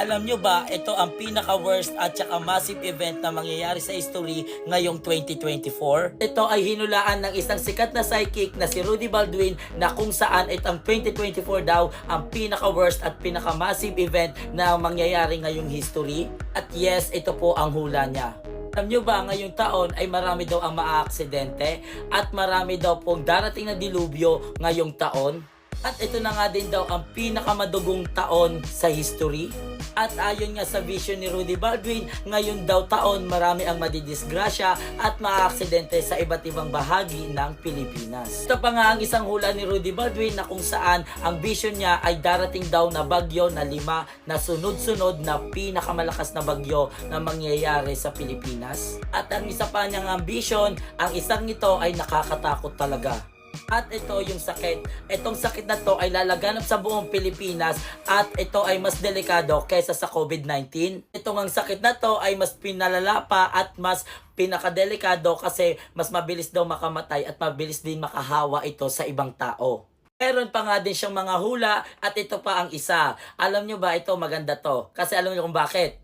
Alam nyo ba, ito ang pinaka-worst at saka massive event na mangyayari sa history ngayong 2024? Ito ay hinulaan ng isang sikat na psychic na si Rudy Baldwin na kung saan itong 2024 daw ang pinaka-worst at pinaka-massive event na mangyayari ngayong history. At yes, ito po ang hula niya. Alam nyo ba, ngayong taon ay marami daw ang maaaksidente at marami daw pong darating na dilubyo ngayong taon. At ito na nga din daw ang pinakamadugong taon sa history. At ayon nga sa vision ni Rudy Baldwin, ngayon daw taon marami ang madidisgrasya at maaaksidente sa iba't ibang bahagi ng Pilipinas. Ito pa nga ang isang hula ni Rudy Baldwin na kung saan ang vision niya ay darating daw na bagyo na 5 na sunod-sunod na pinakamalakas na bagyo na mangyayari sa Pilipinas. At ang isa pa niyang ambition, ang isang ito ay nakakatakot talaga. At ito yung sakit. Itong sakit na to ay lalaganap sa buong Pilipinas at ito ay mas delikado kaysa sa COVID-19. Itong ang sakit na to ay mas pinalala pa at mas pinakadelikado kasi mas mabilis daw makamatay at mabilis din makahawa ito sa ibang tao. Meron pa nga din siyang mga hula at ito pa ang isa. Alam nyo ba, ito maganda to. Kasi alam nyo kung bakit?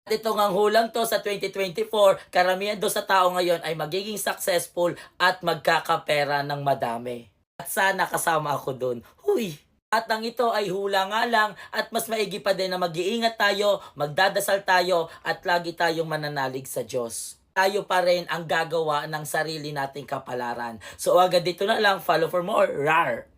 Ito ngang hulang to sa 2024, karamihan do sa tao ngayon ay magiging successful at magkakapera ng madami. At sana kasama ako dun. Huy! At ang ito ay hula nga lang at mas maigi pa din na mag-iingat tayo, magdadasal tayo at lagi tayong mananalig sa Diyos. Tayo pa rin ang gagawa ng sarili nating kapalaran. So agad dito na lang, follow for more. Rar!